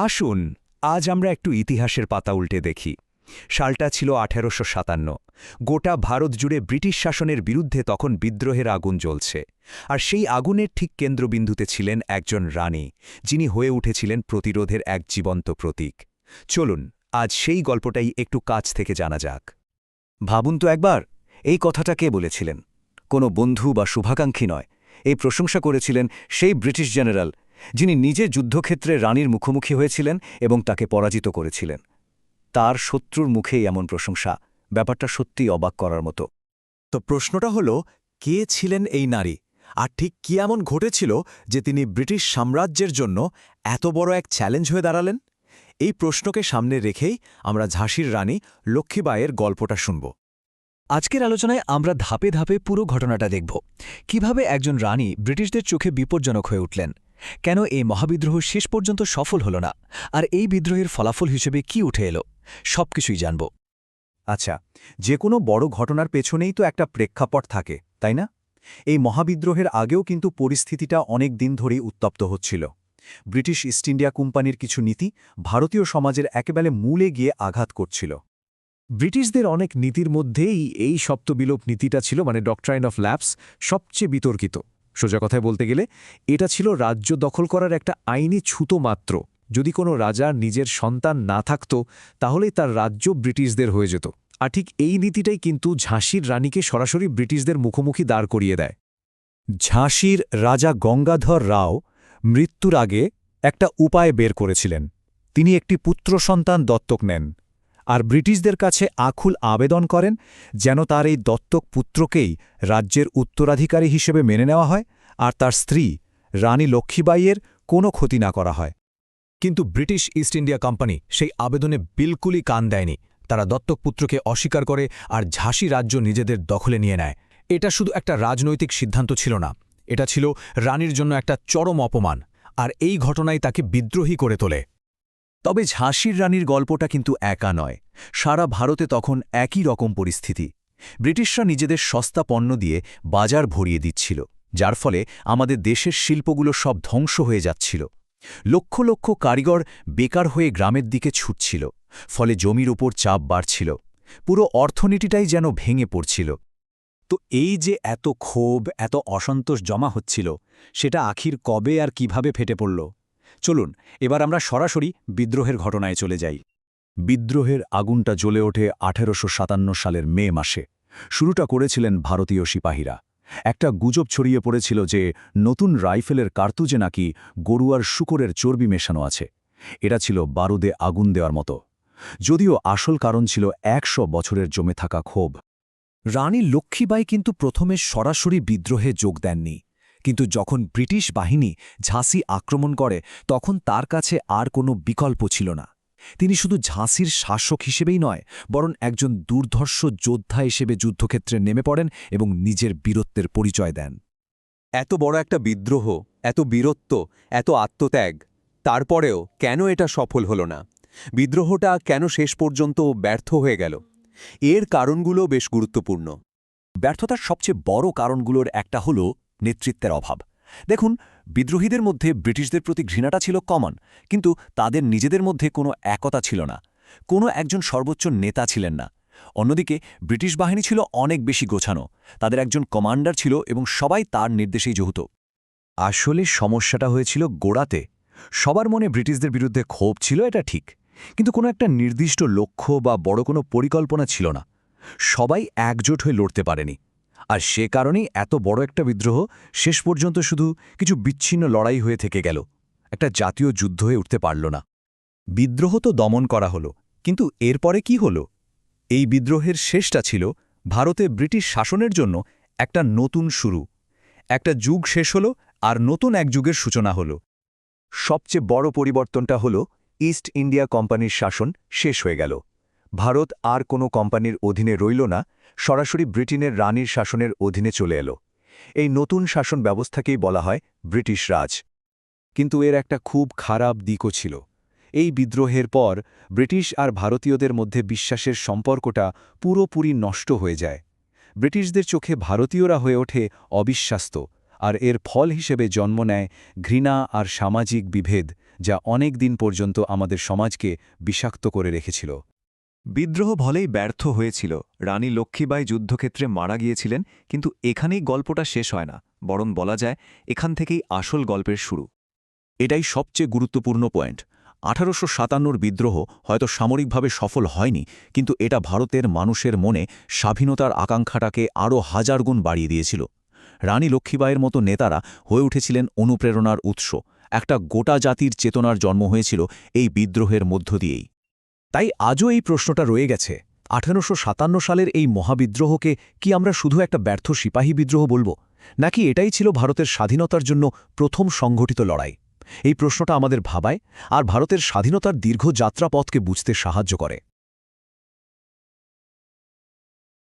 আসুন আজ আমরা একটু ইতিহাসের পাতা উল্টে দেখি। সালটা ছিল 1857। গোটা ভারত জুড়ে ব্রিটিশ শাসনের বিরুদ্ধে তখন বিদ্রোহের আগুন জ্বলছে। আর সেই আগুনের ঠিক কেন্দ্রবিন্দুতে ছিলেন একজন রানী, যিনি হয়ে উঠেছিলেন প্রতিরোধের এক জীবন্ত প্রতীক। চলুন আজ সেই গল্পটাই একটু কাছ থেকে জানা যাক। ভাবুন তো একবার, এই কথাটা কে বলেছিলেন? কোনো বন্ধু বা শুভাকাঙ্ক্ষী নয়। এই প্রশংসা করেছিলেন সেই ব্রিটিশ জেনারেল, যিনি নিজে যুদ্ধক্ষেত্রে রানীর মুখোমুখি হয়েছিলেন এবং তাকে পরাজিত করেছিলেন। তার শত্রুর মুখেই এমন প্রশংসা, ব্যাপারটা সত্যিই অবাক করার মতো। তো প্রশ্নটা হলো, কে ছিলেন এই নারী, আর ঠিক কি এমন ঘটেছিল যে তিনি ব্রিটিশ সাম্রাজ্যের জন্য এত বড় এক চ্যালেঞ্জ হয়ে দাঁড়ালেন? এই প্রশ্নকে সামনে রেখেই আমরা ঝাঁসির রানী লক্ষ্মীবাঈয়ের গল্পটা শুনব। আজকের আলোচনায় আমরা ধাপে ধাপে পুরো ঘটনাটা দেখব। কিভাবে একজন রানী ব্রিটিশদের চোখে বিপজ্জনক হয়ে উঠলেন, কেন এই মহাবিদ্রোহ শেষ পর্যন্ত সফল হল না, আর এই বিদ্রোহের ফলাফল হিসেবে কি উঠে এলো, সবকিছুই জানব। আচ্ছা, যে কোনো বড় ঘটনার পেছনেই তো একটা প্রেক্ষাপট থাকে, তাই না? এই মহাবিদ্রোহের আগেও কিন্তু পরিস্থিতিটা অনেক দিন ধরেই উত্তপ্ত হচ্ছিল। ব্রিটিশ ইস্ট ইন্ডিয়া কোম্পানির কিছু নীতি ভারতীয় সমাজের একেবারে মূলে গিয়ে আঘাত করছিল। ব্রিটিশদের অনেক নীতির মধ্যেই এই সপ্তবিলোপ নীতিটা ছিল, মানে ডক্ট্রাইন অফ ল্যাপস, সবচেয়ে বিতর্কিত। সোজা কথায় বলতে গেলে এটা ছিল রাজ্য দখল করার একটা আইনি ছুতো মাত্র। যদি কোনো রাজার নিজের সন্তান না থাকত, তাহলেই তার রাজ্য ব্রিটিশদের হয়ে যেত। আর ঠিক এই নীতিটাই কিন্তু ঝাঁসির রানীকে সরাসরি ব্রিটিশদের মুখোমুখি দাঁড় করিয়ে দেয়। ঝাঁসির রাজা গঙ্গাধর রাও মৃত্যুর আগে একটা উপায় বের করেছিলেন। তিনি একটি পুত্র সন্তান দত্তক নেন, আর ব্রিটিশদের কাছে আকুল আবেদন করেন যেন তার এই দত্তক পুত্রকেই রাজ্যের উত্তরাধিকারী হিসেবে মেনে নেওয়া হয়, আর তার স্ত্রী রানী লক্ষ্মীবাঈয়ের কোনো ক্ষতি না করা হয়। কিন্তু ব্রিটিশ ইস্ট ইন্ডিয়া কোম্পানি সেই আবেদনে বিলকুলই কান দেয়নি। তারা দত্তক পুত্রকে অস্বীকার করে আর ঝাঁসি রাজ্য নিজেদের দখলে নিয়ে নেয়। এটা শুধু একটা রাজনৈতিক সিদ্ধান্ত ছিল না, এটা ছিল রানীর জন্য একটা চরম অপমান, আর এই ঘটনাই তাকে বিদ্রোহী করে তোলে। তবে ঝাঁসির রানীর গল্পটা কিন্তু একা নয়। সারা ভারতে তখন একই রকম পরিস্থিতি। ব্রিটিশরা নিজেদের সস্তা পণ্য দিয়ে বাজার ভরিয়ে দিচ্ছিল, যার ফলে আমাদের দেশের শিল্পগুলো সব ধ্বংস হয়ে যাচ্ছিল। লক্ষ লক্ষ কারিগর বেকার হয়ে গ্রামের দিকে ছুটছিল, ফলে জমির উপর চাপ বাড়ছিল। পুরো অর্থনীতিটাই যেন ভেঙে পড়ছিল। তো এই যে এত ক্ষোভ, এত অসন্তোষ জমা হচ্ছিল, সেটা আখির কবে আর কিভাবে ফেটে পড়ল? চলুন এবার আমরা সরাসরি বিদ্রোহের ঘটনায় চলে যাই। বিদ্রোহের আগুনটা জ্বলে ওঠে 1857 সালের মে মাসে। শুরুটা করেছিলেন ভারতীয় সিপাহীরা। একটা গুজব ছড়িয়ে পড়েছিল যে নতুন রাইফেলের কার্তুজে নাকি গরুয়ার শূকরের চর্বি মেশানো আছে। এটা ছিল বারুদে আগুন দেওয়ার মতো, যদিও আসল কারণ ছিল 100 বছরের জমে থাকা ক্ষোভ। রানী লক্ষ্মীবাঈ কিন্তু প্রথমে সরাসরি বিদ্রোহে যোগ দেননি, কিন্তু যখন ব্রিটিশ বাহিনী ঝাঁসি আক্রমণ করে তখন তার কাছে আর কোনো বিকল্প ছিল না। তিনি শুধু ঝাঁসির শাসক হিসেবেই নয়, বরং একজন দুর্ধর্ষ যোদ্ধা হিসেবে যুদ্ধক্ষেত্রে নেমে পড়েন এবং নিজের বীরত্বের পরিচয় দেন। এত বড় একটা বিদ্রোহ, এত বীরত্ব, এত আত্মত্যাগ, তারপরেও কেন এটা সফল হলো না? বিদ্রোহটা কেন শেষ পর্যন্ত ব্যর্থ হয়ে গেল? এর কারণগুলো বেশ গুরুত্বপূর্ণ। ব্যর্থতার সবচেয়ে বড় কারণগুলোর একটা হল নেতৃত্বের অভাব। দেখুন, বিদ্রোহীদের মধ্যে ব্রিটিশদের প্রতি ঘৃণাটা ছিল কমন, কিন্তু তাদের নিজেদের মধ্যে কোনো একতা ছিল না। কোনো একজন সর্বোচ্চ নেতা ছিলেন না। অন্যদিকে ব্রিটিশ বাহিনী ছিল অনেক বেশি গোছানো। তাদের একজন কমান্ডার ছিল এবং সবাই তার নির্দেশেই যহুত। আসলে সমস্যাটা হয়েছিল গোড়াতে। সবার মনে ব্রিটিশদের বিরুদ্ধে ক্ষোভ ছিল, এটা ঠিক, কিন্তু কোনো একটা নির্দিষ্ট লক্ষ্য বা বড় কোনো পরিকল্পনা ছিল না। সবাই একজোট হয়ে লড়তে পারেনি, আর সে কারণেই এত বড় একটা বিদ্রোহ শেষ পর্যন্ত শুধু কিছু বিচ্ছিন্ন লড়াই হয়ে থেকে গেল, একটা জাতীয় যুদ্ধ হয়ে উঠতে পারল না। বিদ্রোহ তো দমন করা হলো, কিন্তু এরপরে কি হলো? এই বিদ্রোহের শেষটা ছিল ভারতে ব্রিটিশ শাসনের জন্য একটা নতুন শুরু। একটা যুগ শেষ হলো আর নতুন এক যুগের সূচনা হলো। সবচেয়ে বড় পরিবর্তনটা হলো ইস্ট ইন্ডিয়া কোম্পানির শাসন শেষ হয়ে গেল। ভারত আর কোনো কোম্পানির অধীনে রইল না, সরাসরি ব্রিটেনের রানীর শাসনের অধীনে চলে এলো। এই নতুন শাসন ব্যবস্থাকেই বলা হয় ব্রিটিশ রাজ। কিন্তু এর একটা খুব খারাপ দিকও ছিল। এই বিদ্রোহের পর ব্রিটিশ আর ভারতীয়দের মধ্যে বিশ্বাসের সম্পর্কটা পুরোপুরি নষ্ট হয়ে যায়। ব্রিটিশদের চোখে ভারতীয়রা হয়ে ওঠে অবিশ্বাস্ত, আর এর ফল হিসেবে জন্ম নেয় ঘৃণা আর সামাজিক বিভেদ, যা অনেক দিন পর্যন্ত আমাদের সমাজকে বিষাক্ত করে রেখেছিল। বিদ্রোহ ভলেই ব্যর্থ হয়েছিল, রানী লক্ষ্মীবাঈ যুদ্ধক্ষেত্রে মারা গিয়েছিলেন, কিন্তু এখানেই গল্পটা শেষ হয় না, বরং বলা যায় এখান থেকেই আসল গল্পের শুরু। এটাই সবচেয়ে গুরুত্বপূর্ণ পয়েন্ট। 1857 বিদ্রোহ হয়তো সামরিকভাবে সফল হয়নি, কিন্তু এটা ভারতের মানুষের মনে স্বাধীনতার আকাঙ্ক্ষাটাকে আরও হাজার গুণ বাড়িয়ে দিয়েছিল। রানী লক্ষ্মীবাঈয়ের মতো নেতারা হয়ে উঠেছিলেন অনুপ্রেরণার উৎস। একটা গোটা জাতির চেতনার জন্ম হয়েছিল এই বিদ্রোহের মধ্য দিয়েই। তাই আজও এই প্রশ্নটা রয়ে গেছে, 1857 সালের এই মহাবিদ্রোহকে কি আমরা শুধু একটা ব্যর্থ সিপাহী বিদ্রোহ বলবো, নাকি এটাই ছিল ভারতের স্বাধীনতার জন্য প্রথম সংগঠিত লড়াই? এই প্রশ্নটা আমাদের ভাবায় আর ভারতের স্বাধীনতার দীর্ঘ যাত্রাপথকে বুঝতে সাহায্য করে।